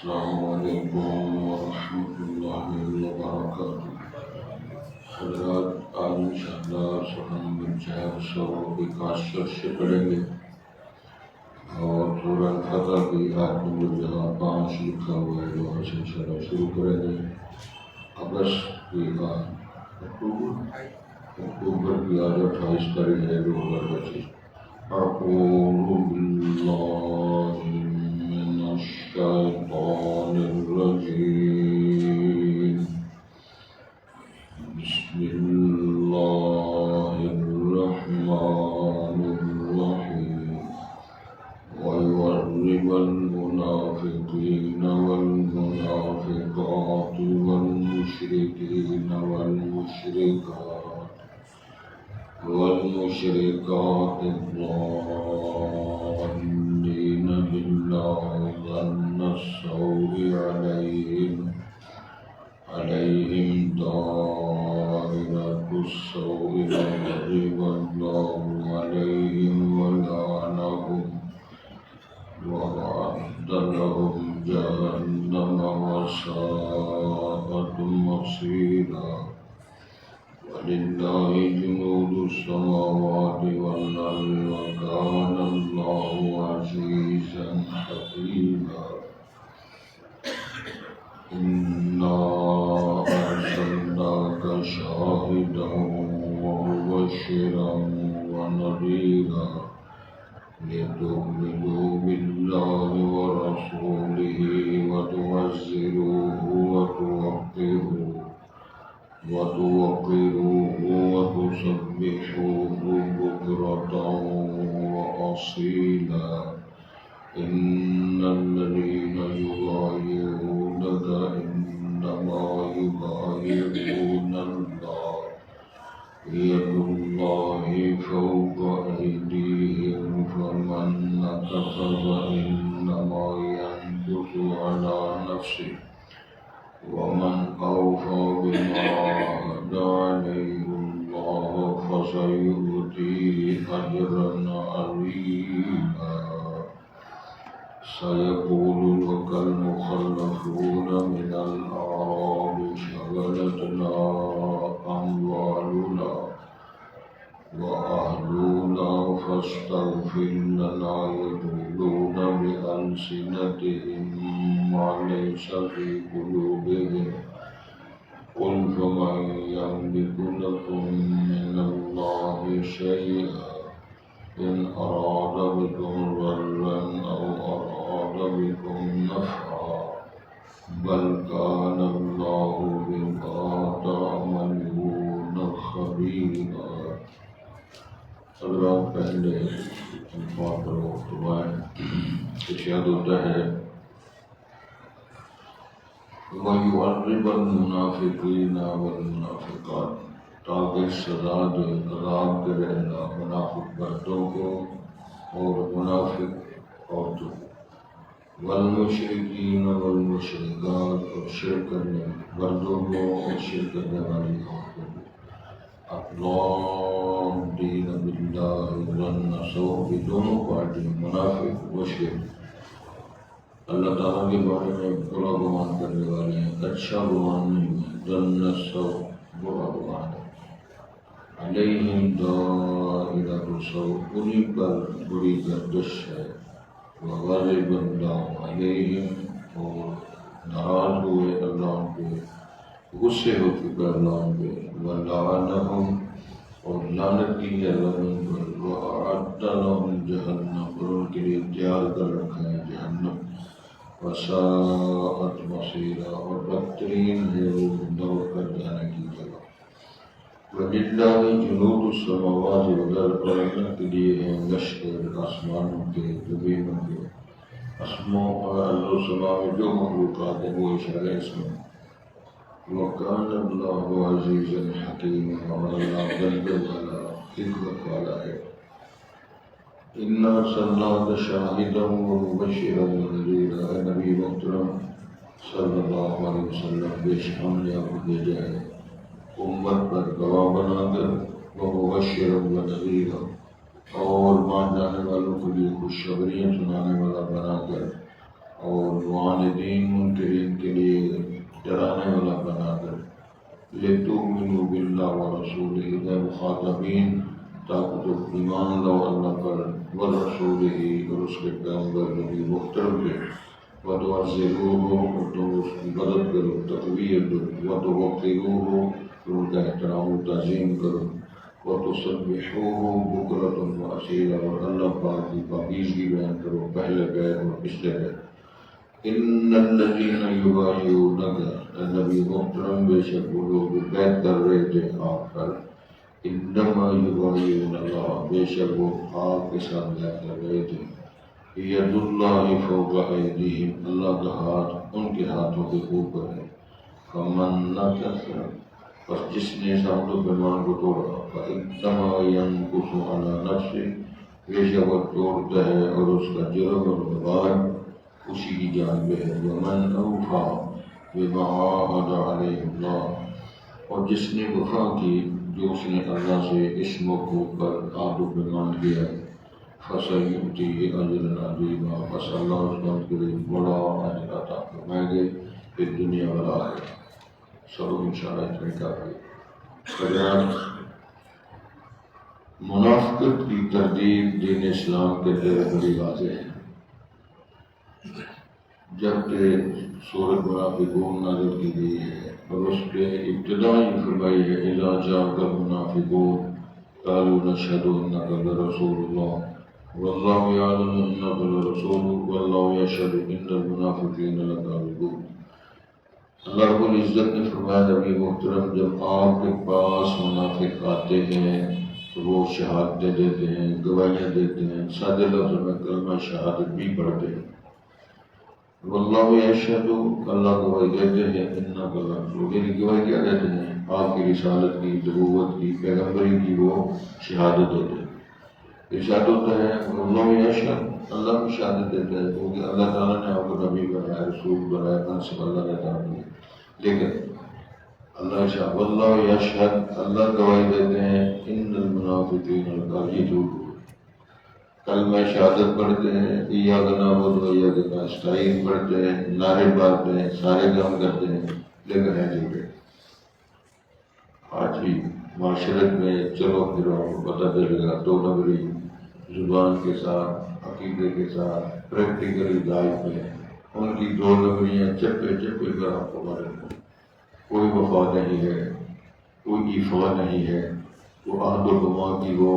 السلام علیکم ورحمۃ اللہ وبرکاتہ۔ حضرات آج انشاءاللہ سورہ بچہ 161 سے پڑھیں گے اور سورہ الفتح کی آیت نمبر 5 لکھا ہوا ہے، وہاں سے انشاءاللہ شروع کریں گے۔ اگست کی اکتوبر کی آج 28 تاریخ ہے 2025۔ أعوذ بالله من الشيطان الرجيم، بسم الله الرحمن الرحيم، ويعذب المنافقين والمنافقات والمشركين والمشركات الظانين بالله ظن السوء عليهم دائرة السوء وغضب الله عليهم ولعنهم وأعد لهم جهنم وساءت مصيرا۔ ولله جنود السماوات والأرض وكان الله عزيزا حكيما۔ إنا أرسلناك شاهدا ومبشرا ونذيرا لتؤمنوا بالله ورسوله وتعزروه وتوقروه وتسبحوه بكرة وأصيلا۔ إن الذين يبايعونك إنما يبايعون الله، يد الله فوق أيديهم، فمن نكث فإنما ينكث على نفسه، ومن أوفى بما عهد عليه الله فسيؤتيه أجرا عظيما۔ سيقول لك المخلفون من الأعراب شغلتنا أموالنا وأهلنا فاستغفر لنا، يقولون بألسنتهم ما ليس في قلوبهم، قل فمن يملك لكم من الله شيئا إن أراد بكم ضرا أو أراد بكم نفعا، بل كان الله بما تعملون خبيرا۔ حضرات پہلے الفاظ پر وقت دعائیں ارشاد ہوتا ہے، وَيُعَذِّبَ الْمُنَافِقِينَ وَالْمُنَافِقَاتِ، تاکہ سزا دے عذاب کرے اللہ منافق مردوں کو اور منافق عورتوں کو، والمشرکین والمشرکات، اور شرک کرنے مردوں کو اور شرک کرنے والی عورتوں کو، الظانین باللہ ظن السوء، یہ دونوں پارٹی منافق و شرک اللہ تعالیٰ کے بارے میں برا گمان کرنے والے ہیں، اچھا گمان نہیں ہے، ظن السوء برا گمان ہے، علیہم دائرۃ السوء، انہی پر بری گردش ہے، وغضب اللہ علیہم، اور ناراض ہوئے اللہ ان پہ، غصے ہو چکا اللہ ان پہ، ولعنہم، اور لعنت کی ہے اللہ ان پر، وأعد لهم جہنم، اور ان کے لیے تیار کر رکھا ہے جہنم، وساءت مصیرا، اور بدترین ہے وہ دور کر جانے کی جگہ۔ وَلِلَّهِ جُنُودُ السَّمَاوَاتِ وَالْأَرْضِ، اور اللہ کے لیے ہیں لشکر آسمانوں کے زمینوں کے، آسمانوں اور ارض و سما میں جو مخلوقات ہیں وہ اشارہ اس میں۔ وَكَانَ اللَّهُ عَزِيزًا حَكِيمًا، اور اللہ غلبے والا حکمت والا ہے۔ إِنَّا أَرْسَلْنَاكَ شَاهِدًا وَمُبَشِّرًا وَنَذِيرًا، اے نبی محترم صلی اللہ علیہ وسلم، بے شک ہم نے آپ کو بھیجا ہے امت پر گواہ بنا کر، وَمُبَشِّرًا وَنَذِيرًا، اور مان جانے والوں کے لیے خوشخبریاں سنانے والا بنا کر، اور والدین اللہ و رسولہ اے مخاطبین تاکہ تو ایمان لو اللہ پر و رسولہ اور اس کے پیغمبر نبی محترم کے وتعزروه اور تم اس کی مدد کرو تقویت دو وتوقروه اور ان کا احترام و تعظیم کرو وتسبحوه بکرۃ واصیلا اور اللہ پاک کی پاکیزگی بیان کرو پہلے پیر اور پچھلے پیر ان الذین یبایعونک اے نبی محترم بے شک وہ لوگ بیعت کر رہے تھے آپ پر انما یبایعون اللہ بے شک وہ آپ کے ساتھ بیعت کر رہے تھے ید اللہ فوق ایدیہم اللہ کا ہاتھ ان کے ہاتھوں کے اوپر ہے فمن نکث پس جس نے سعد و پیمان کو توڑا فانما ینکث علی نفسہ بے شک وہ توڑتا ہے اور اس کا جرم اور وبال اسی کی جانب ہے ومن اوفی بما عاہد علیہ اللہ اور جس نے وفا کی جو اس نے اللہ سے اس موقع پر عہد و پیمان کیا فَسَيُؤْتِيهِ أَجْرًا عَظِيمًا بس اللہ اس کو کے لیے بڑا اجر عطا فرمائیں گے پھر دنیا والا ہے سب انشاءاللہ اتنے کافی منافقت کی تردید دین اسلام کے لیے بڑی واضح ہے جبکہ سورۃ منافقون نازل کی گئی ہے اور اس پہ ابتدا ہی فرمائی ہے اذا جاءك المنافقون قالوا نشهد انك لرسول الله واللہ یعلم انک لرسول واللہ یشہد ان المنافقین لکاذبون اللہ رب العزت نے فرمایا نبی محترم جب آپ کے پاس منافق آتے ہیں تو وہ شہادتیں دیتے ہیں گواہیاں دیتے ہیں سادے لفظ میں کلمہ شہادت بھی پڑھتے ہیں واللہ یشہد اللہ گواہی دیتے ہیں انک لرسول یعنی گواہی کیا دیتے ہیں آپ کی رسالت کی نبوت کی پیغمبری کی وہ شہادت دیتے ہیں ارشاد ہوتا ہے اللہ یشہد اللہ بھی شہادت دیتا ہے کیونکہ اللہ تعالیٰ نے آپ کو نبی بنایا رسول بنایا منصب اللہ نے تعالیٰ نے لیکن اللہ شاہ واللہ یشہد اللہ گواہی دیتے ہیں ان المنافقین لکاذبون کلمہ شہادت پڑھتے ہیں ایاک نعبد و ایاک نستعین پڑھتے ہیں نعرے مارتے ہیں سارے کام کرتے ہیں لیکن ہے جھوٹے آج بھی معاشرت میں چلو پھرو پتہ چلے گا دو نمبری زبان کے ساتھ عقیدے کے ساتھ پریکٹیکلی لائف میں ان کی دو نمبریاں چپے چپے پر آپ کو مارے کوئی وفا نہیں ہے کوئی ایفا نہیں ہے وہ عہد و پیمان کی وہ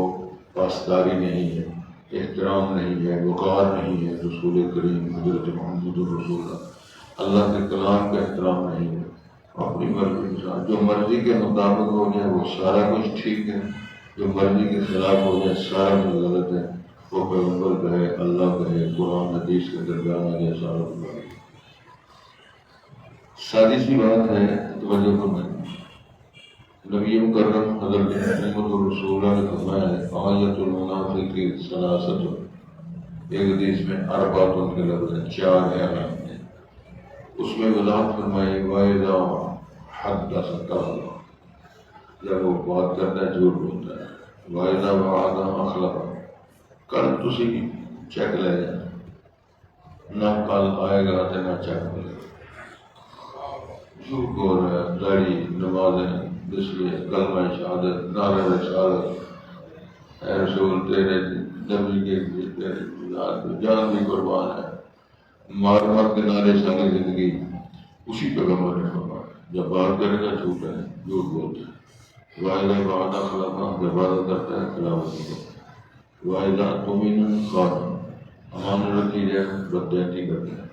پاسداری نہیں ہے احترام نہیں ہے وقار نہیں ہے رسول کریم حضرت محمد رسول اللہ کے کلام کا احترام نہیں ہے اپنی مرضی کے ساتھ جو مرضی کے مطابق ہو جائے وہ سارا کچھ ٹھیک ہے جو مرضی کے خلاف ہو جائے سارا کچھ غلط ہے وہ پیغمبر کہے اللہ کہے قرآن حدیث کے درمیان آ جائے سارا کچھ غلط سادی سی بات ہے توجہ فرمائیں نبی مکرم حضرت محمد رسول اللہ نے فرمایا ہے آیت المنافق کی ثلاثت ایک حدیث میں اربعۃ کے لفظ ہیں چار اعلان ہیں اس میں وضاحت فرمائی وَإِذَا حَدَّثَ كَذَبَ جب وہ بات کرتا ہے جھوٹ بولتا ہے وَإِذَا وَعَدَ أَخْلَفَ کل تسی چیک لے جائیں نہ کل آئے گا تو نہ چیک ملے گا جھوٹ بول رہا ہے داڑھی نمازیں بسلیہ کلمہ شہادت نعرہ رسالت اے رسول تیرے نبی کے جان بھی قربان ہے مار مار کے نعرے سنگ زندگی اسی پیغمبر نے فرمایا جب بات کرے گا جھوٹ ہے جھوٹ بولتا ہے وعدہ وعدہ خلافہ جب وعدہ کرتا ہے خلافت کو وعدہ تمین خاتم امان رکھی جائے بدعہدی کرتا ہے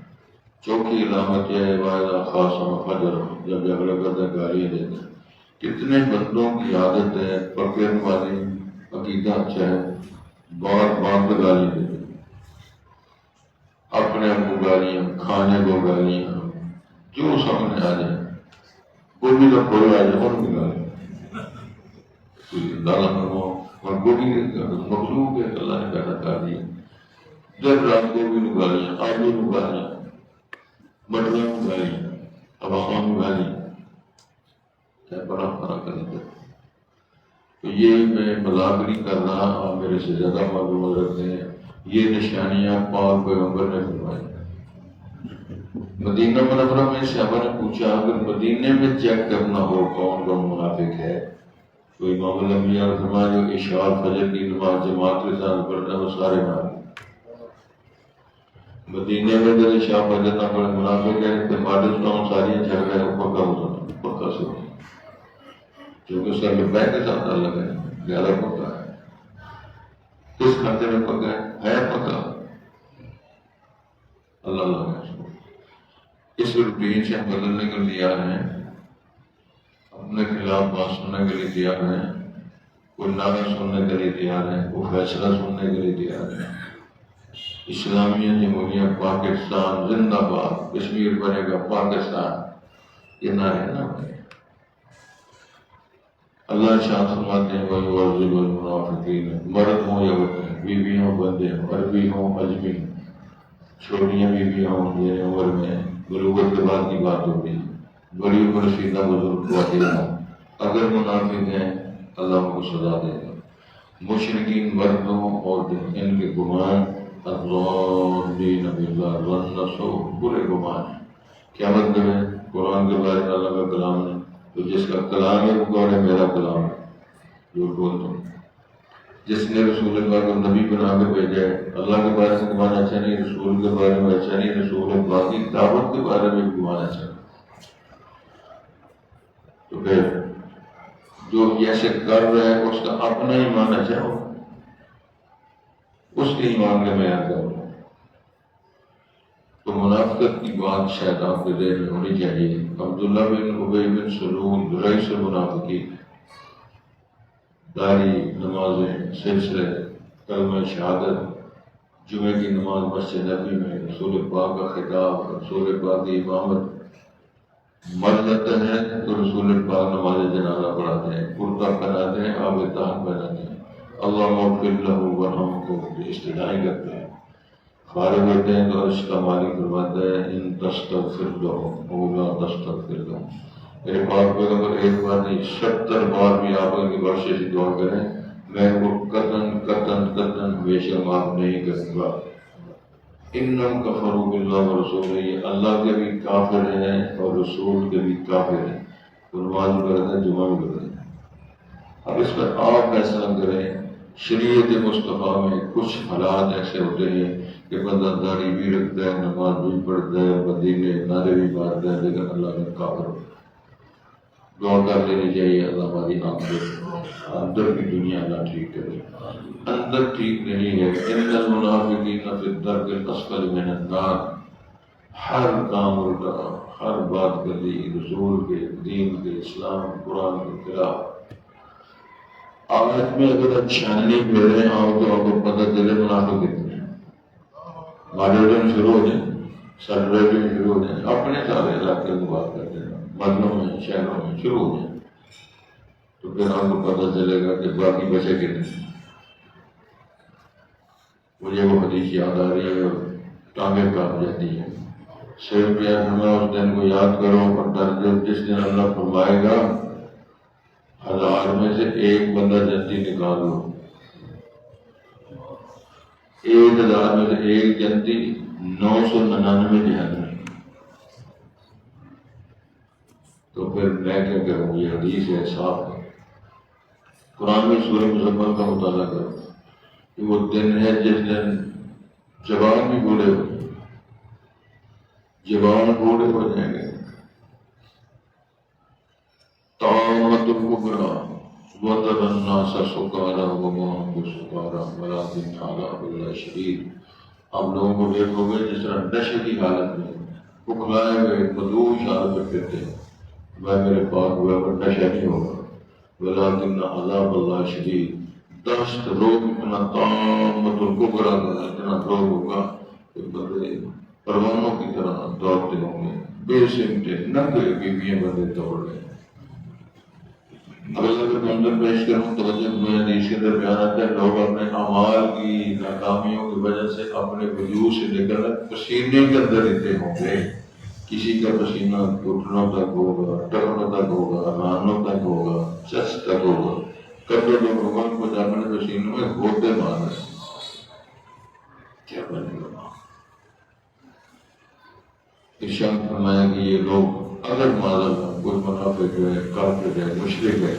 چوکی علامت یہ ہے وعدہ خاصم فجر جب جھگڑا کرتا ہے گالیاں دیتا ہے کتنے بندوں کی عادت ہے پکڑنے والی عقیدہ اچھا ہے بار بار پہ گالی دیتے اپنے آپ کو گالیاں کھانے کو گالیاں جو سامنے آ جائے کوئی بھی جب کوئی آ جائے اور بھی گالی دالا فرماؤ اور گوبھی مخلوق ہے اللہ نے پیدا کر دیا جب رات گوبھی نو گالیاں آلو نو گالیاں مٹر نو گالیاں اباخان نو گالیاں بڑا فرق ہے تو یہ میں مذاق نہیں کر رہا آپ میرے سے زیادہ معلومات رکھتے ہیں یہ نشانیاں پاک پیغمبر نے فرمائی مدینہ منورہ میں صحابہ نے پوچھا اگر مدینے میں چیک کرنا ہو کون کون منافق ہے تو امام الانبیاء نے فرمایا جو عشاء فجر کی نماز جماعت کے ساتھ پڑھتا ہے وہ سارے نام مدینے میں اگر عشاء فجر نہ پڑھے منافق ہے کہ ماڈل ٹاؤن ساری جھڑ گئے پکا مسلمان پکا سے کیونکہ اس کا لبیک کے ساتھ الگ ہے زیادہ پکا ہے کس کھاتے میں پکا ہے پکا اللہ اللہ اس روٹین سے ہم بدلنے کے لیے تیار ہیں اپنے خلاف بات سننے کے لیے تیار ہیں کوئی نعرہ سننے کے لیے تیار ہیں کوئی فیصلہ سننے کے لیے تیار ہیں اسلامیہ جمہوریہ پاکستان زندہ باد کشمیر بنے گا پاکستان یہ نعرے نہ بنے اللہ شاہ فرماتے ہیں وَيُعَذِّبُ الْمُنَافِقِينَ مرد ہوں یا عورتیں بیوی ہوں بندے ہوں عربی ہوں اجمی چھوٹیاں بیویاں ہوں یہ عمر میں بلوغت کے بعد کی بات ہوگی بڑی عمر رسیدہ بزرگ خواتین ہوں اگر منافق ہیں اللہ ان کو سزا دے گا مشرکین مرد ہوں اور ان کے گمان الظَّانِّينَ بِاللَّهِ ظَنَّ برے گمان ہیں کیا مطلب ہے قرآن کے بارے میں اللہ کا کلام ہے تو جس کا کلام ہے وہ کون ہے میرا کلام ہے جو بولتا ہوں جس نے رسول اللہ کو نبی بنا کے بھیجا ہے اللہ کے بارے میں گمان اچھا نہیں رسول کے بارے میں اچھا نہیں رسول اللہ کی دعوت کے بارے میں گمان اچھا نہیں تو پھر جو ایسے کر رہا ہے اس کا اپنا ایمان اچھا ہو اس کے ایمان کا معیار کر رہا ہے تو منافقت کی بات شاید آپ کے ذہن میں ہونی چاہیے عبداللہ بن ابی بن سلول رئیس المنافقین داری نمازیں سلسلے کلمہ شہادت جمعے کی نماز مسجد نبی میں رسول پاک کا خطاب رسول پاک کی امامت مر جاتا ہے تو رسول پاک نماز جنازہ پڑھاتے ہیں کرتا پہناتے ہیں آب تان پہناتے ہیں اللہ اغفر لہ ورحمہ کو استدعائی کرتے ہیں فارغ ہوتے ہیں تو عرش کا مالک فرماتا ہے ان تستغفر لہم او لا تستغفر لہم میرے پاک پیغمبر ایک بار نہیں 70 بار بھی آپ ان کی بخشش سے دعا کریں میں ان کو قطعاً ہمیشہ معاف نہیں کروں گا انہم کفروا باللہ ورسولہ یہ اللہ کے بھی کافر ہیں اور رسول کے بھی کافر ہیں تو نماز پڑھتے ہیں جمعہ بھی پڑھتے ہیں اب اس پر آپ فیصلہ کریں شریعت مصطفیٰ میں کچھ حالات ایسے ہوتے ہیں کہ بندہ داڑھی بھی رکھتا ہے نماز بھی پڑھتا ہے مدینے نعرے بھی مارتا ہے لیکن اللہ میں کافر ہوتا ہے دعا کر لینی چاہیے اللہ ہماری اندر کی دنیا اللہ ٹھیک کرے اندر ٹھیک نہیں ہے ان المنافقین فی الدرک الاسفل من النار ہر کام الٹا ہر بات گلی رسول کے دین کے اسلام قرآن کے خلاف آخرت میں اگر چھاننی پھیرے آؤ تو آپ کو پتہ چلے منافق کتنے ہیں ماڈل شروع ہو جائیں سرٹیفکیٹ شروع ہو جائیں اپنے سارے علاقے کو بات کرتے ہیں محلوں میں شہروں میں شروع ہو جائیں تو پھر آپ کو پتہ چلے گا کہ باقی بچے کتنے مجھے وہ حدیث یاد آ رہی ہے اور ٹانگیں کاٹ جاتی ہیں صرف یہ فرمایا اس دن کو یاد کرو اور جس دن اللہ فرمائے گا 1000 میں سے ایک بندہ جنتی نکال لو 1000 میں سے ایک جنتی 999 جہنمی تو پھر میں کیا کروں یہ حدیث ہے صاف ہے قرآن میں سورہ مزمل کا مطالعہ کرو کہ وہ دن ہے جس دن جوان بھی بوڑھے ہو جائیں جوان بوڑھے ہو جائیں گے طامت الکبریٰ وترى الناس سکارى وما هم بسکارى ولكن عذاب اللہ شدید آپ لوگوں کو دیکھو گے جس طرح نشے کی حالت میں پکھلائے ہوئے مدوش حالت میں پھرتے ہیں میں میرے پاک ہوا پر نشہ نہیں ہوگا ولكن عذاب اللہ شدید دست روگ اتنا طامت الکبریٰ کا اتنا روگ ہوگا کہ بندے پروانوں کی طرح دوڑتے ہوں گے بے سمٹے ننگے بیویاں بندے دوڑ رہے ہیں اگر میں منظر پیش کروں توجہ میں حدیث کے اندر بیان آتا ہے لوگ اپنے اعمال کی ناکامیوں کی وجہ سے اپنے وجود سے نکل پسینے کے اندر رہتے ہوں گے کسی کا پسینہ گھٹنوں تک ہوگا ٹخنوں تک ہوگا رانوں تک ہوگا چست تک ہوگا کبھی لوگ بھگوان کو اپنے پسینوں میں ہوتے مار رہے ہیں کیا بنے گا ارشاد فرمایا کہ یہ لوگ اگر معذرت کوئی منافق ہے کافر ہے مشرک ہے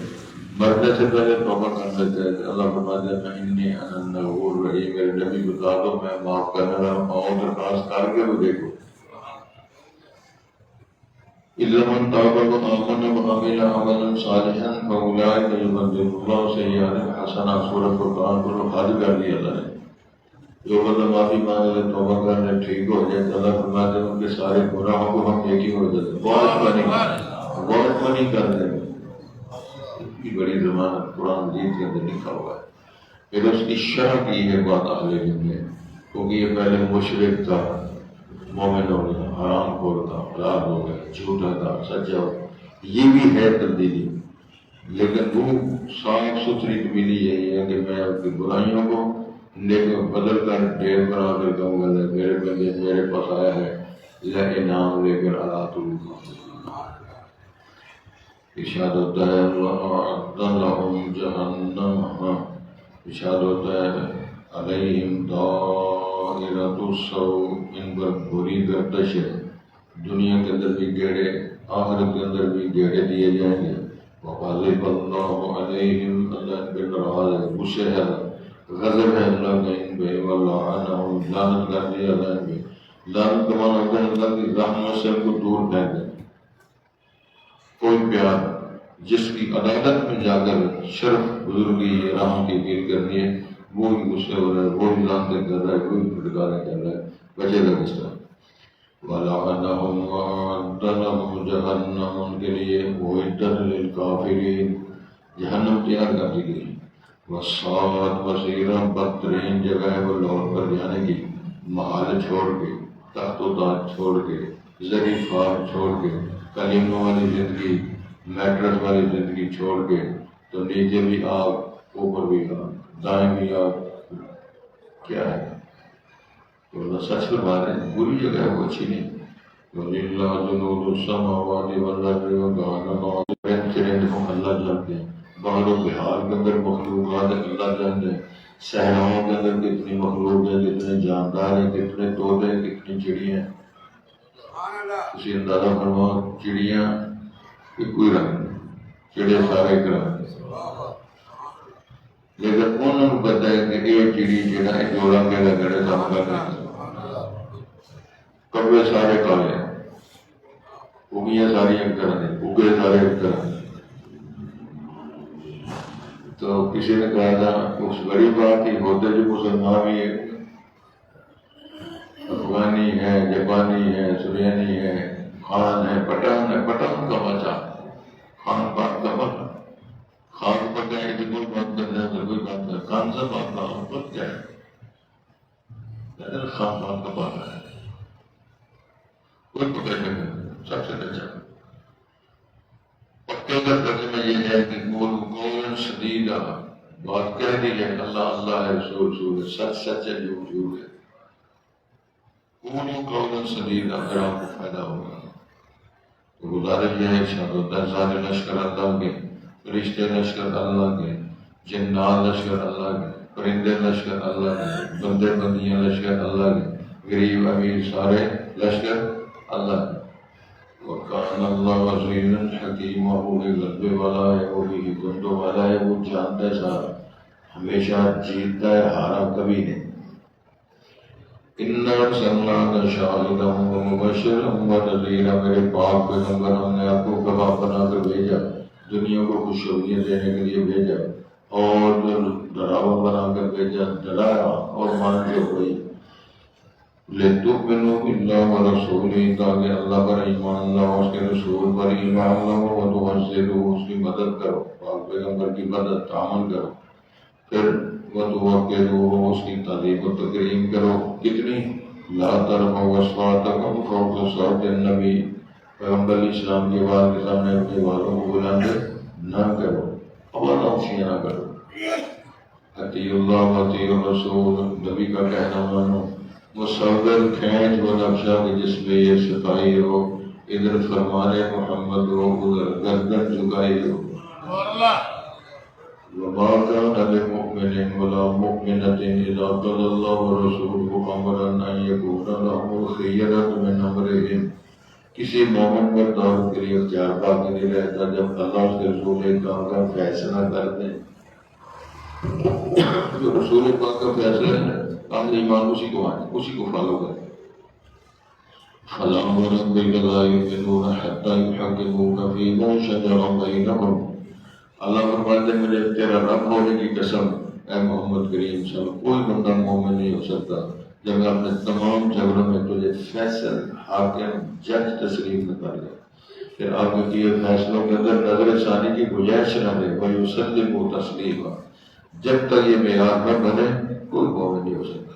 مرنے سے پہلے توبہ کر لیتے ہیں. اللہ فرماتے ہیں میں انی انا الغفور الرحیم. میرے نبی بتا دو میں معاف کرنے والا ہوں. اور درخواست کر کے وہ دیکھو. إِلَّا مَن تَابَ وَآمَنَ وَعَمِلَ عَمَلًا صَالِحًا فَأُولَٰئِكَ يُبَدِّلُ اللَّهُ سَيِّئَاتِهِمْ حَسَنَاتٍ. سورۃ فرقان کو حد کر دیا اللہ نے. جو بندہ معافی مانگ لے توبہ کر لے ٹھیک ہو جائے تو اللہ فرماتے ہیں ان کے سارے گناہوں کو ہم نیکی ہو جاتے ہیں. بہت منی کر دیں گے. اتنی بڑی ضمانت قرآن مجید کے اندر لکھا ہوا ہے. پھر اس کی شرح کی ہے بات اہل علم نے کیونکہ یہ پہلے مشرک تھا مومن ہو گیا حرام خور تھا حلال ہو گیا جھوٹا تھا سچا ہو. یہ بھی ہے تبدیلی لیکن وہ صاف ستھری تبدیلی یہی ہے کہ میں اپنی برائیوں کو لیکن بدل کر ڈھیر بنا کر کہوں گا میرے بندے میرے پاس آیا ہے یہ انعام لے کر آلات ارشاد ہوتا ہے لَهُمْ جَهَنَّمَ. ارشاد ہوتا ہے علیہم دائرۃ السوء. ان پر بری گردش ہے. دنیا کے اندر بھی گیڑے آخرت کے اندر بھی گیڑے دیے جائیں گے. وغضب اللہ علیہم. اللہ ان پہ ناراض ہے غصے ہے غضب ہے اللہ کا ان پہ. وَلَعَنَهُمْ. لعنت کر دیا اللہ ان پہ. لعنت کا معنی ہوتا ہے اللہ کی رحمت سے ان کو دور پھینک دیں. کوئی پیار جس کی عدالت میں جا کر شرف بزرگی رحم کی اپیل کرنی ہے وہی غصے ہو رہا ہے وہی لعنتیں کر رہا ہے وہی پھٹکاریں کر رہا ہے. بچے گا کس طرح. وَلَعَنَهُمْ وَأَعَدَّ لَهُمْ جَهَنَّمَ. ان کے لیے أُعِدَّتْ لِلْكَافِرِينَ. جہنم تیار کر دی گئی. وَسَاءَتْ مَصِيرًا. بدترین جگہ ہے وہ لوٹ پر جانے کی. محال چھوڑ کے تخت و تاج چھوڑ کے زری خواب چھوڑ کے کلیموں والی زندگی میٹرس والی زندگی چھوڑ کے تو نیچے بھی آگ اوپر بھی آگ دائیں بھی آگ. کیا ہے تو اللہ سچ فرما رہے ہیں بری جگہ ہے وہ اچھی نہیں. وَلِلَّهِ جُنُودُ السَّمَاوَاتِ وَالْأَرْضِ. چرند کو اللہ جانتے ہیں. بحر و بحار کے اندر مخلوقات اللہ جانتے ہیں. صحراؤں کے اندر کتنی مخلوق ہیں کتنے جاندار ہیں کتنے طوطے ہیں کتنی چڑیاں ہیں. کسی اندازہ فرماؤ چڑیاں کوئی رنگ نہیں چڑے سارے ایک رنگ لیکن انہوں نے پتا ہے کہ یہ چڑی جڑا ہے جوڑا کے لگڑے سب کر رہے کبے سارے کالے اگیاں ساری ایک طرح ہیں اگے سارے ایک طرح ہیں. تو کسی نے کہا تھا اس بڑی بات ہی ہوتے جو مسلمان بھی ہے افغانی ہے جاپانی ہے سریانی ہے خان ہے پٹھان کا بچہ خان پاک کا بچہ خان پکا ہے کہ کوئی بات کرنا ہے کوئی بات کرنا خان صاحب آپ کا حکومت کیا ہے خان پاک کا بچہ ہے کوئی پکڑ نہیں سب سے اچھا پکے کا ترجمہ یہ ہے کہ قول شدیدہ بات کہہ دی جائے اللہ اللہ ہے رسول رسول ہے سچ سچ ہے جھوٹ جھوٹ ہے قول شدیدہ پھر آپ کو فائدہ ہوگا. تو گزارش یہ ہے ارشاد ہوتا ہے سارے لشکر اللہ کے فرشتے لشکر اللہ کے جنات لشکر اللہ کے پرندے لشکر اللہ کے بندے بندیاں لشکر اللہ کے غریب امیر سارے لشکر اللہ کے. وَكَانَ اللَّهُ عَزِيزًا حَكِيمًا. وہ بھی غلبے والا ہے وہ بھی حکمت والا ہے وہ جانتا ہے سارا ہمیشہ جیتتا ہے ہارا کبھی نہیں. اِنَّا أَرْسَلْنَاكَ شَاهِدًا وَمُبَشِّرًا وَنَذِيرًا. میرے پاک پیغمبر ہم نے آپ کو گواہ بنا کر بھیجا دنیا کو خوشخبریاں دینے کے لیے بھیجا اور ڈراوا بنا کر بھیجا ڈرایا اور مان کے ہوئی. لِتُؤْمِنُوا بِاللَّهِ وَرَسُولِهِ تاکہ اللہ پر ایمان لاؤ اس کے رسول پر ایمان لاؤ وَتُعَزِّرُوهُ اس کی مدد کرو پاک پیغمبر کی مدد تعاون کرو. پھر وَتُوَقِّرُوهُ اس کی تعریف و تکریم کرو. کتنی لا ترفعوا أصواتكم فوق صوت النبی. پیغمبر علیہ السلام کے بعد کے سامنے اپنے والوں کو بلندے نہ کرو آواز اونچی نہ کرو. اطیعوا اللہ واطیعوا الرسول. نبی کا کہنا مانو. مصور کھینچ و نقشہ کہ جس میں یہ صفائی ہو ادھر فرمانے محمد ہو ادھر گردن جھکائی ہو. وَمَا كَانَ لِمُؤْمِنٍ وَلَا مُؤْمِنَةٍ إِذَا قَضَى اللَّهُ وَرَسُولُهُ أَمْرًا أَن يَكُونَ لَهُمُ الْخِيَرَةُ مِنْ أَمْرِهِمْ. کسی مومن پر دور کے لیے اختیار باقی نہیں رہتا جب اللہ اس کے رسول ایک کام کا فیصلہ کر دیں. جو رسول پاک کا فیصلہ ہے اہل ایمان اسی کو مانے، اسی کو فالو کریں. فَلَا وَرَبِّكَ لَا يُؤْمِنُونَ حَتَّى يُحَكِّمُوكَ فِيمَا شَجَرَ بَيْنَهُمْ. اللہ فرماتے ہیں مجھے تیرا رب ہونے کی قسم اے محمد کریم صلی اللہ علیہ وسلم، کوئی بندہ مومن نہیں ہو سکتا جب میں اپنے تمام جھگڑوں میں تجھے فیصل حاکم جج تسلیم نہ کر لے، پھر آپ کے کیے فیصلوں کے اندر نظر ثانی کی گنجائش نہ دے. وَيُسَلِّمُ تَسْلِيمًا. جب تک یہ معیار نہ بنے کوئی مومن نہیں ہو سکتا.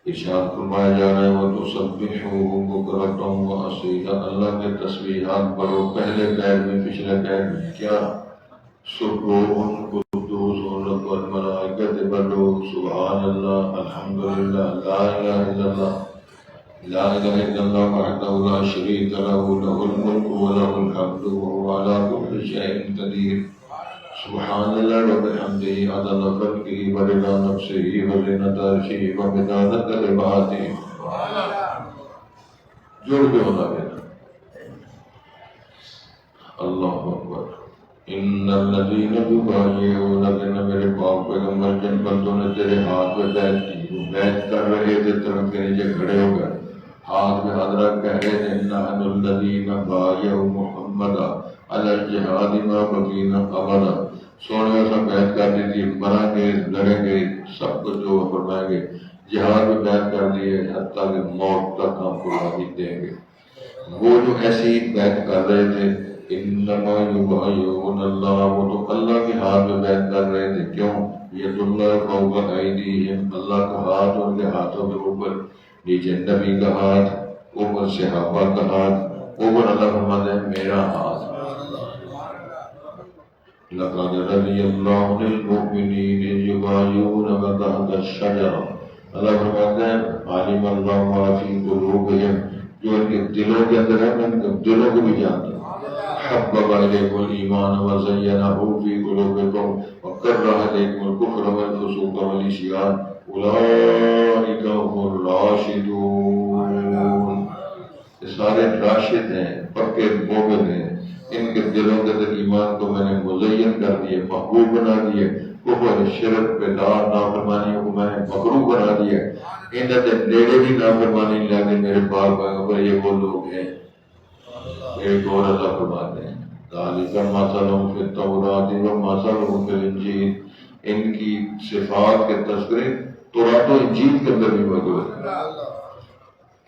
ارشاد فرمایا جا رہا ہے وَتُسَبِّحُوهُ بُكْرَةً وَأَصِيلًا. اللہ کے تسبیحات پڑھو پہلے قید میں پچھلے قید میں کیا سبحان قدوس رب الملائکۃ والروح سبحان اللہ الحمدللہ لا الہ الا اللہ لا الہ الا اللہ وحدہ لا شریک لہ لہ الملک ولہ الحمد وهو علی کل شیء قدیر. سبحان اللہ وبحمدہ عدد خلقہ ورضا نفسہ وزنۃ عرشہ ومداد کلماتہ. جوڑ کے ہوتا ہے. اللہ اکبر. ان الذین یبایعونک، میرے پاک پیغمبر جن بندوں نے تیرے ہاتھ میں بیعت کی وہ بیعت کر رہے تھے ترنت کے نیچے کھڑے ہو گئے ہاتھ میں حضرت کہہ رہے تھے نحن الذین بایعوا محمدا علی الجہاد ما بقینا ابدا. سونے ایسا بیعت کر دی تھی مریں گے لڑیں گے سب کچھ جو فرمائیں گے جہاد میں بیعت کر دیے حتیٰ کہ موت تک ہم قربانی دیں گے. وہ جو ایسی بیعت کر رہے تھے انما یبایعون اللہ، وہ تو اللہ کے ہاتھ میں بیعت کر رہے تھے. کیوں؟ ید اللہ فوق ایدیہم، اللہ کا ہاتھ ان کے ہاتھوں کے اوپر، نیچے نبی کا ہاتھ، اوپر صحابہ کا ہاتھ، اوپر اللہ فرماتے ہیں میرا ہاتھ. لقد رضی اللہ عن المؤمنین اذ یبایعونک تحت الشجرہ. اللہ فرماتے ہیں عالم اللہ ما فی قلوبہم، جو ان کے دلوں کے اندر ہے میں ان کے دلوں کو بھی جانتا ہوں. حبب الیکم الایمان وزینہ فی قلوبکم وکرہ الیکم الکفر والفسوق والعصیان اولئک هم الراشدون. یہ سارے راشد ہیں، پکے مومن ہیں. ان کے دلوں کے اندر ایمان کو میں نے مزین کر دیے، محبوب بنا دیے. کفر شرک بدعت نافرمانیوں کو میں نے مکروہ بنا دیا. ان کے نیڑے بھی نافرمانی نہیں لگے. میرے پاک پیغمبر یہ وہ لوگ ہیں. ایک اور اللہ فرماتے ہیں ذالک مثلهم فی التوراۃ ومثلهم فی الانجیل. ان کی صفات کے تذکرے تورات و انجیل کے اندر بھی موجود ہیں.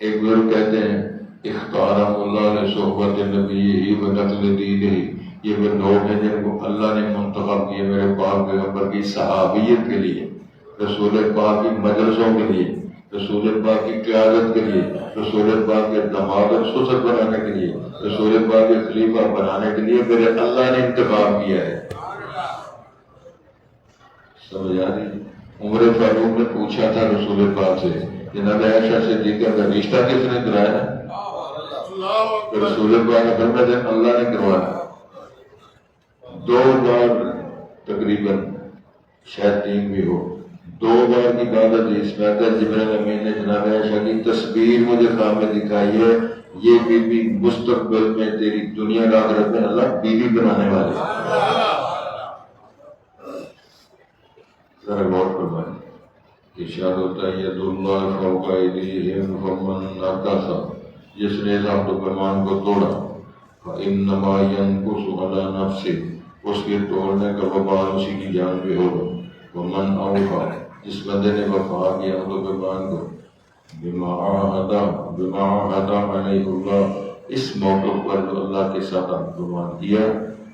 ایک بزرگ کہتے ہیں اختارهم اللہ لصحبت نبیہ ونقل دینہ. یہ وہ لوگ ہیں جن کو اللہ نے منتخب کیے میرے پاک پیغمبر کی صحابیت کے لیے، رسول پاک کی مجلسوں کے لیے، رسول پاک کی قیادت کے لیے، رسول پاک کے دماغ اور سسر بنانے کے لیے، رسول پاک کے خلیفہ بنانے کے لیے میرے اللہ نے انتخاب کیا ہے. سمجھ آ رہی؟ عمر فاروق نے پوچھا تھا رسول پاک سے جناب عائشہ صدیقہ کا رشتہ کس نے کرایا؟ رسول پاک نے فرمایا اللہ نے کروایا. 2 بار تقریباً شاید 3 بھی ہو، 2 بار کی بات حدیث میں آتا ہے جبرائیل امین نے جناب عائشہ کی تصویر مجھے خواب میں دکھائی ہے، یہ بیوی مستقبل میں تیری دنیا کا آخرت میں اللہ بیوی بنانے والے. ذرا غور فرمائیں. ارشاد ہوتا ہے ید اللہ فوق ایدیہم فمن نکث، جس نے عہد و پیمان کو توڑا فانما ینکث علی نفسہ، اس کے توڑنے کا وبال اسی کی جان پہ ہوگا. ومن اوفی، جس بندے نے وفا کیا عہد و پیمان کو بما عہد علیہ اللہ، اس موقع پر جو اللہ کے ساتھ عہد و پیمان کیا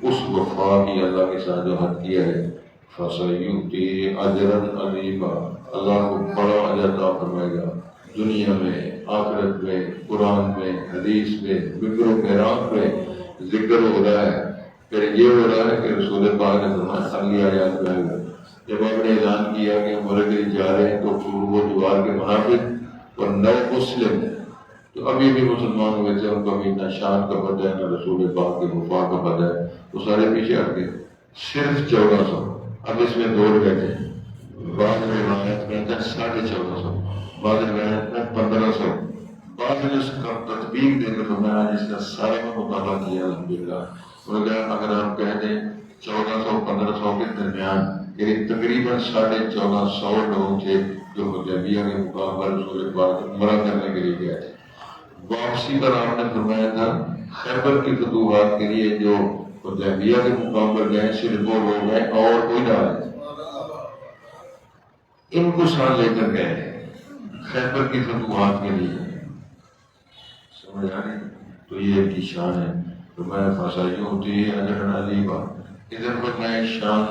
اس وفا کی اللہ کے ساتھ جو عہد کیا ہے فَسَيُؤْتِيهِ أَجْرًا عَظِيمًا، اللہ کو بڑا اجر عطا فرمائے گا دنیا میں آخرت میں. قرآن میں حدیث میں ممبر و محراب میں ذکر ہو رہا ہے. پھر یہ ہو رہا ہے کہ رسول پاک نے فرمایا اگلی آیات میں آئے گا جب آپ نے اعلان کیا کہ عمرے کے لیے جا رہے ہیں تو پورب و جوار کے منافق اور نئے مسلم تو ابھی بھی مسلمان ہوئے تھے، ان کو ابھی نہ شان کا پتہ ہے نہ رسول پاک کے وفا کا پتہ ہے، وہ سارے پیچھے ہٹ گئے. صرف 1400. اب اس میں 2 روایتیں ہیں. بعض روایت میں 1450، بعض روایت میں 1500، بعد میں اس کا تطبیق دے کر میں نے اس کا سارے میں مطالعہ کیا الحمدللہ. اگر ہم کہہ دیں 1400-1500 کے درمیان یعنی تقریباً 1450 لوگ تھے جو حدیبیہ کے مقام پر رسول پاک عمرہ کرنے کے لیے گئے تھے. واپسی پر آپ نے فرمایا تھا خیبر کی فتوحات کے لیے جو حدیبیہ کے مقام پر گئے صرف وہ لوگ ہیں اور کوئی نہ آئے. ان کو ساتھ لے کر گئے خیبر کی فتوحات کے لیے. سمجھ آ رہی؟ تو یہ ان کی شان ہے. فرمایا فاسائیوں ہوتی ہے اجر علیبا. ادھر پر میں شان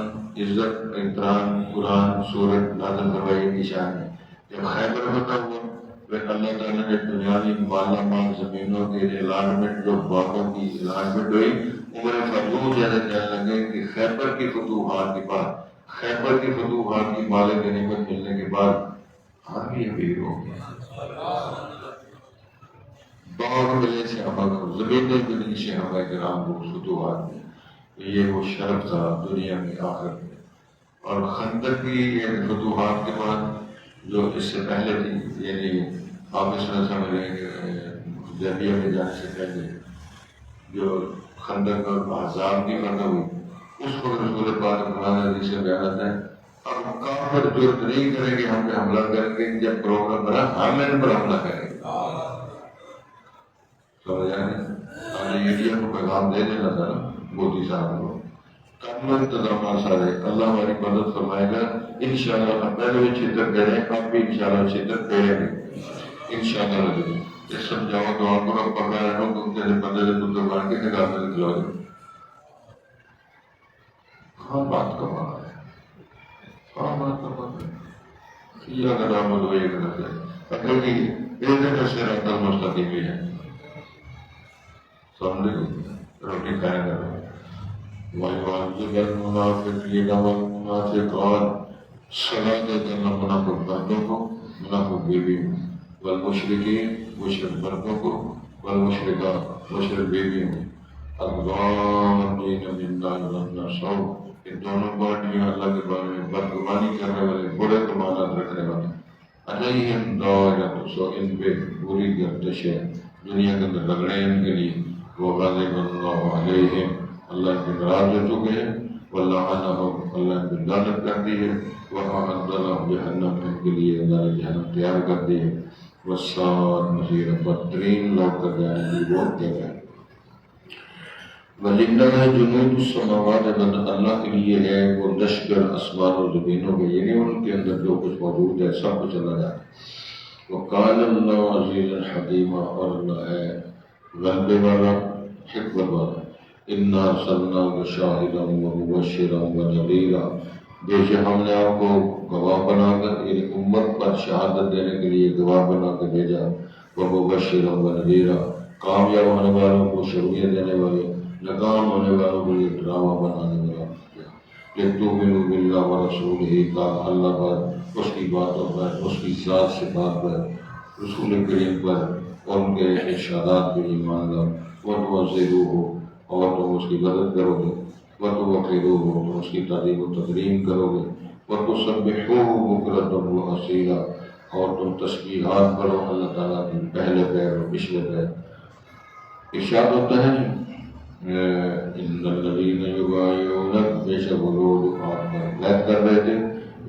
عزت احترام قرآن سورت نازل کروائی کی شان ہے. جب خیبر ہوتا ہوا پھر اللہ تعالیٰ نے دنیاوی مالا مال زمینوں کے الاٹمنٹ جو باغوں کی الاٹمنٹ ہوئی عمر فاروق جیسے کہنے لگے کہ خیبر کی فتوحات کے بعد خیبر کی فتوحات کی مال غنیمت ملنے کے بعد آدمی امیر ہو گیا. باغ ملے صحابہ کو زمینیں ملی صحابہ کرام کو فتوحات میں. یہ وہ شرف تھا دنیا میں آخر میں. اور خندق کی فتوحات کے بعد جو اس سے پہلے تھی یعنی آپ اس طرح سمجھ حدیبیہ میں جانے سے پہلے جو خندق اور احزاب کی فتح ہوئی اس وقت رسول پاک قرآن حدیث سے بیانات ہے اب کافر جرت نہیں کریں گے ہم پہ حملہ کریں گے. جب پروگرام بنا ہم ان پر حملہ کریں گے. سمجھ آئے آج انڈیا کو پیغام دے دینا تھا نا مودی صاحب کو. کم انتظامات سارے اللہ ہماری مدد فرمائے گا انشاءاللہ. پہلے بھی چھتر دے رہے ہیں اب بھی انشاءاللہ چھتر دے رہے ہیں انشاءاللہ. یہ سمجھاؤ دعا کرو پکڑا رہو تم تیرے بندے سے بندے بان کے نکال میں نکلو جاؤ. ہاں بات کا بات ہے. ہاں بات کا بات ہے. یہ اگر آمد ہو یہ غلط ہے اگر کہ ایک سے رات المستقیم بھی ہے. سمجھ روٹی کھائے گا وَيُعَذِّبَ الْمُنَافِقِينَ وَالْمُنَافِقَاتِ. سزا دے دینا منافق بندوں کو منافق بیویوں والمشرکین مشرک مردوں کو والمشرکات مشرک بیویوں. الظَّانِّينَ بِاللَّهِ ظَنَّ السَّوْءِ. ان دونوں پارٹیاں اللہ کے بارے میں بدگمانی کرنے والے برے گمانات رکھنے والے. علیہم دائرۃ السوء. ان پہ بری گردش ہے دنیا کے اندر رگڑے ان کے لیے. وغضب اللہ علیہم. اللہ ان کے ناراض ہو چکے ہیں. ولعنہم. اللہ ان پہ لعنت کر دی ہے. وأعد لهم جہنم. ان کے لیے اللہ نے جہنم تیار کر دی ہے. وساءت مصیرا. بدترین لوگ کا جانے کی وہ جگہ ہے. وَلِلَّهِ جُنُودُ السَّمَاوَاتِ. اللہ کے لیے ہے وہ لشکر آسمان و زمینوں کے یعنی ان کے اندر جو کچھ موجود ہے سب کچھ اللہ جاتا ہے. وَقَالَ اللَّهُ عَزِيزًا حَكِيمًا. اور اللہ ہے غلبے والا حکمت والا. اِنَّا أَرْسَلْنَاكَ شَاهِدًا وَمُبَشِّرًا وَنَذِيرًا. بے شک ہم نے آپ کو گواہ بنا کر یعنی امت پر شہادت دینے کے لیے گواہ بنا کر بھیجا. وَمُبَشِّرًا وَنَذِيرًا. کامیاب ہونے والوں کو شروعیت دینے والے ناکام ہونے والوں کو یہ ڈرامہ بنانے والا. لِتُؤْمِنُوا بِاللَّهِ وَرَسُولِهِ. کا اللہ پر اس کی باتوں پر اس کی ذات سے بات پر رسول کریم پر اور ان کے ارشادات پر ایمان لاؤ. وَتُعَزِّرُوهُ. اور تم اس کی مدد کرو گے. وَتُوَقِّرُوهُ. تم اس کی تعظیم و تکریم کرو گے. وَتُسَبِّحُوهُ بُكْرَةً وَأَصِيلًا. اور تم تسبیحات پڑھو اللہ تعالیٰ کے پہلے پیر اور پچھلے پیر. ارشاد ہوتا ہے ان الذین یبایعونک. بے شک وہ لوگ آپ پر بیعت کر رہے تھے.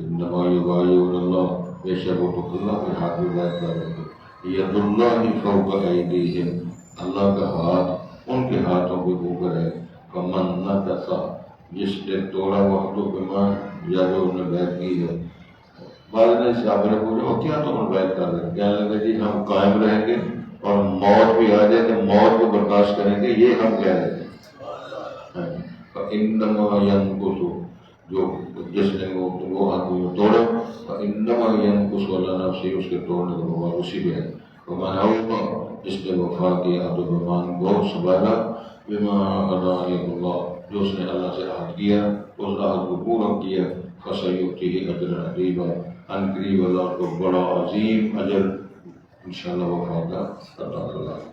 انما یبایعون اللہ. بے شک وہ تو اللہ کے ہاتھ میں بیعت کر رہے تھے. ید اللہ فوق ایدیہم. اللہ کا ہاتھ ان کے ہاتھوں کے اوپر ہے. فمن نکث. جس نے توڑا وقتوں کے مان یا جو انہوں نے بیعت کی ہے. بعض نے صحابہ نے پوچھا کیا تم بیعت کر رہے ہیں؟ کہنے لگے جی ہم قائم رہیں گے اور موت بھی آ جائے تو موت کو برداشت کریں گے. یہ ہم کہہ رہے تھے. فَإِنَّمَا يَنْقُصُ. جو جس نے وہ آدمی کو توڑا فَإِنَّمَا يَنْقُصُ عَلَىٰ نَفْسِهِ. اس کے توڑنے کا بابا اسی پہ ہے. وَمَنْ أَوْفَىٰ. جس نے وفا کیا عہد و پیمان کو سنبھالا. بِمَا عَهَدَ اللَّهُ. جو اس نے اللہ سے عہد کیا اس عہد کو پورا کیا. فَسَيُؤْتِيهِ أَجْرًا عَظِيمًا. ان قریب اللہ کو بڑا عظیم اجر انشاءاللہ وفا کا عطا فرمائے.